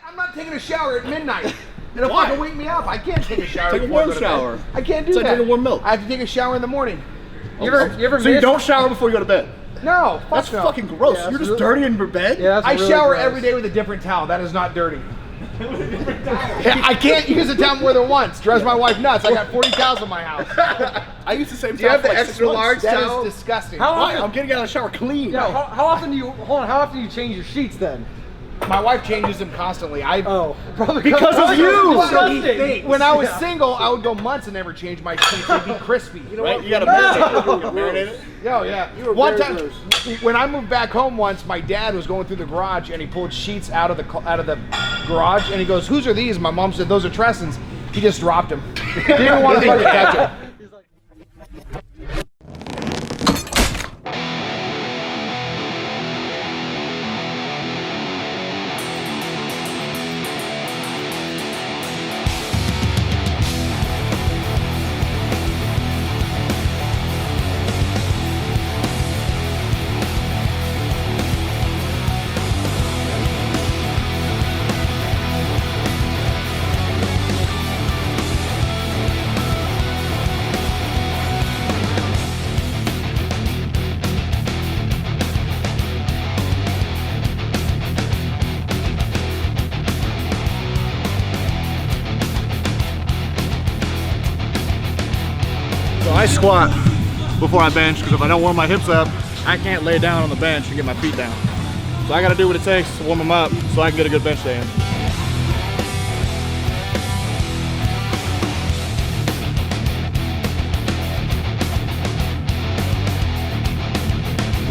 I'm not taking a shower at midnight. It'll fucking wake me up. I can't take a shower. Take a warm shower. I can't do that. It's like taking warm milk. I have to take a shower in the morning. You ever so you don't shower before you go to bed? No, that's fucking gross. Yeah, you're just dirty in your bed? Yeah, I shower every day with a different towel. That is not dirty. I can't use a towel more than once. Drives my wife nuts. I got 40 towels in my house. I use the same towel. Do you have the like extra large towel? That is disgusting. How often? I'm getting out of the shower clean. Yeah, how often do you How often do you change your sheets then? My wife changes them constantly. Probably because of you. When I was single, I would go months and never change my sheets. They'd be crispy. You know right? what? You gotta marinate it. Oh yeah. One time, when I moved back home once, my dad was going through the garage and he pulled sheets out of the garage and he goes, "Whose are these?" My mom said, "Those are Treston's." He just dropped them. Didn't even want to fucking catch them. I squat before I bench because if I don't warm my hips up, I can't lay down on the bench and get my feet down. So I got to do what it takes to warm them up so I can get a good bench day in.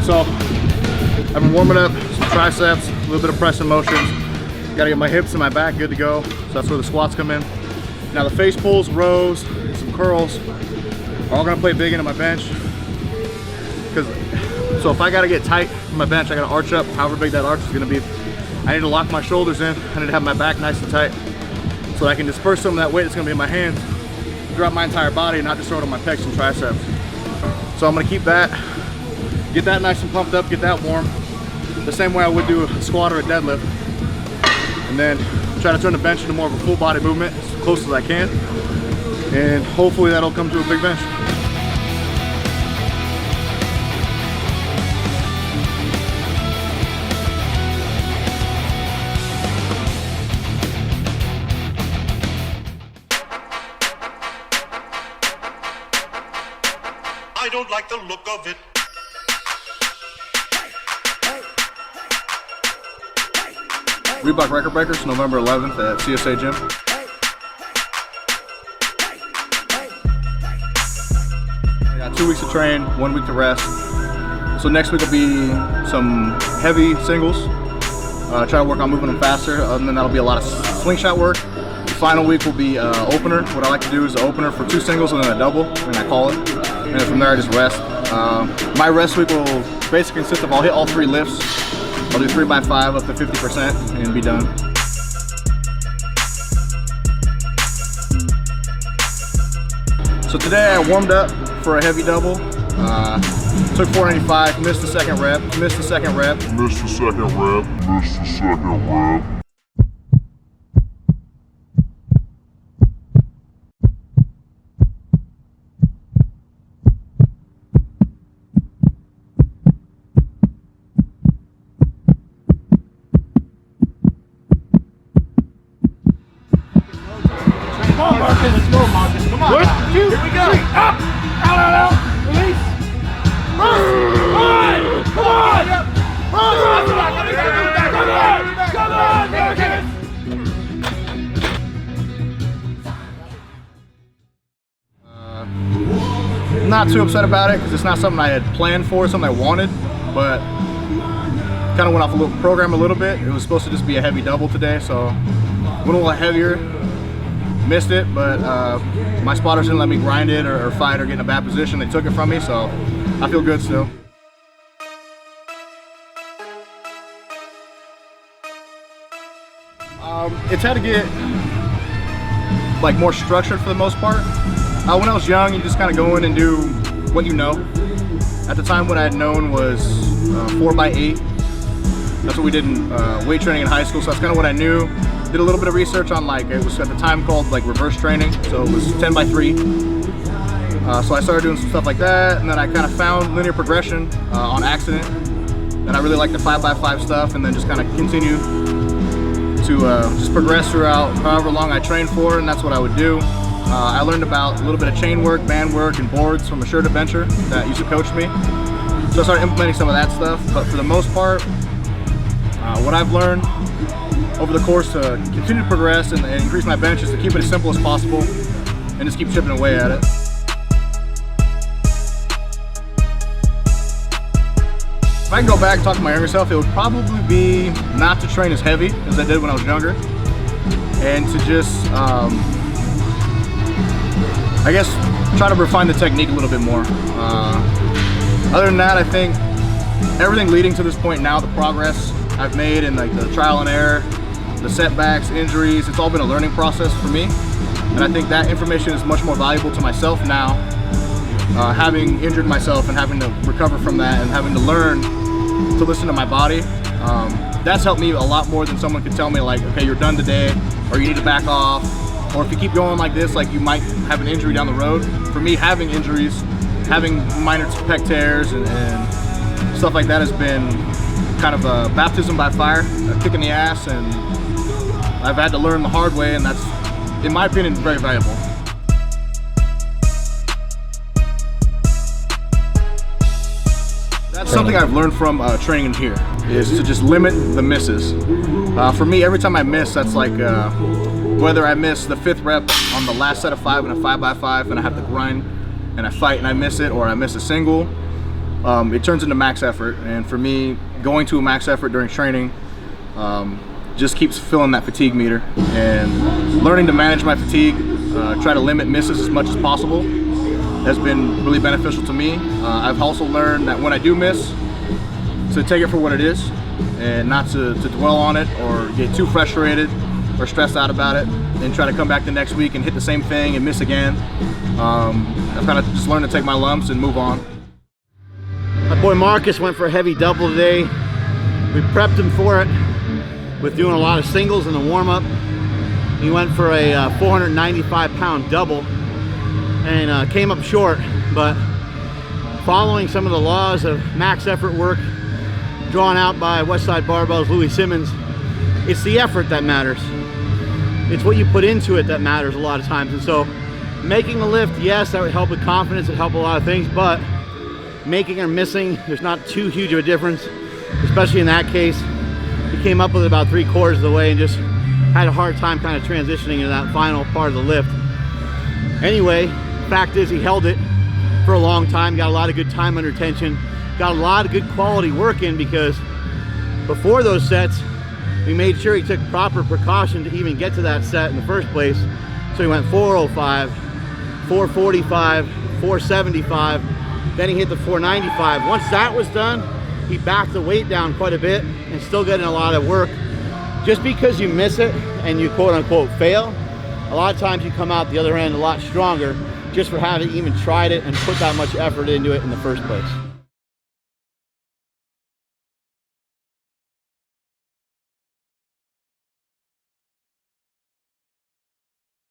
So I've been warming up some triceps, a little bit of pressing motions. Got to get my hips and my back good to go. So that's where the squats come in. Now the face pulls, rows, some curls are all gonna play big into my bench. So if I gotta get tight on my bench, I gotta arch up, however big that arch is gonna be. I need to lock my shoulders in. I need to have my back nice and tight so that I can disperse some of that weight that's gonna be in my hands throughout my entire body and not just throw it on my pecs and triceps. So I'm gonna keep that, get that nice and pumped up, get that warm, the same way I would do a squat or a deadlift. And then try to turn the bench into more of a full body movement as close as I can. And hopefully that'll come to a big bench. I don't like the look of it. REEBOK Record Breakers, November 11th at CSA Gym. I got 2 weeks to train, 1 week to rest. So next week will be some heavy singles. Try to work on moving them faster. Other than that, that'll be a lot of slingshot work. The final week will be opener. What I like to do is an opener for 2 singles and then a double, and I call it. And then from there I just rest. My rest week will basically consist of I'll hit all 3 lifts. I'll do 3x5 up to 50% and be done. So today I warmed up for a heavy double. Took 495, missed the second rep, missed the second rep. Missed the second rep, missed the second rep. Come on, Marcus. Let's go, Marcus. Come on. 1, 2, here we go. 3, up, out, out, out. Release. Run. Come on. Come on, Marcus. Not too upset about it because it's not something I had planned for, something I wanted, but kind of went off a little program a little bit. It was supposed to just be a heavy double today, so went a little heavier. Missed it, but my spotters didn't let me grind it or fight or get in a bad position. They took it from me, so I feel good still. It's had to get like more structured for the most part. When I was young, you just kind of go in and do what you know. At the time, what I had known was 4x8, That's what we did in weight training in high school, so that's kind of what I knew. Did a little bit of research on, like, it was at the time called like reverse training, so it was 10 by 3. So I started doing some stuff like that, and then I kind of found linear progression on accident. And I really like the 5 by 5 stuff, and then just kind of continue to just progress throughout however long I trained for, and that's what I would do. I learned about a little bit of chain work, band work, and boards from a shirt adventure that used to coach me. So I started implementing some of that stuff, but for the most part, what I've learned over the course to continue to progress and increase my bench is to keep it as simple as possible and just keep chipping away at it. If I can go back and talk to my younger self, it would probably be not to train as heavy as I did when I was younger, and to just, I guess, try to refine the technique a little bit more. Other than that, I think everything leading to this point now, the progress I've made and like the trial and error, the setbacks, injuries, it's all been a learning process for me. And I think that information is much more valuable to myself now, having injured myself and having to recover from that and having to learn to listen to my body. That's helped me a lot more than someone could tell me, like, okay, you're done today, or you need to back off, or if you keep going like this, like, you might have an injury down the road. For me, having injuries, having minor pec tears and stuff like that has been kind of a baptism by fire, a kick in the ass, and I've had to learn the hard way, and that's, in my opinion, very valuable. That's something I've learned from training in here, is to just limit the misses. For me, every time I miss, that's like, whether I miss the 5th rep on the last set of 5 in a 5 by 5 and I have to grind and I fight and I miss it, or I miss a single, it turns into max effort. And for me, going to a max effort during training just keeps filling that fatigue meter, and learning to manage my fatigue, try to limit misses as much as possible, has been really beneficial to me. I've also learned that when I do miss, to take it for what it is and not to dwell on it or get too frustrated or stressed out about it and try to come back the next week and hit the same thing and miss again. I've kind of just learned to take my lumps and move on. My boy Marcus went for a heavy double today. We prepped him for it with doing a lot of singles in the warm-up. He went for a 495-pound double and came up short, but following some of the laws of max effort work drawn out by Westside Barbell's Louis Simmons, it's the effort that matters. It's what you put into it that matters a lot of times. And so making the lift, yes, that would help with confidence, it would help a lot of things, but making or missing, there's not too huge of a difference, especially in that case. He came up with it about 3/4 of the way and just had a hard time kind of transitioning into that final part of the lift. Anyway, fact is he held it for a long time, got a lot of good time under tension, got a lot of good quality work in, because before those sets, we made sure he took proper precaution to even get to that set in the first place. So he went 405, 445, 475, then he hit the 495. Once that was done, he backed the weight down quite a bit and still getting a lot of work. Just because you miss it and you quote unquote fail, a lot of times you come out the other end a lot stronger just for having even tried it and put that much effort into it in the first place.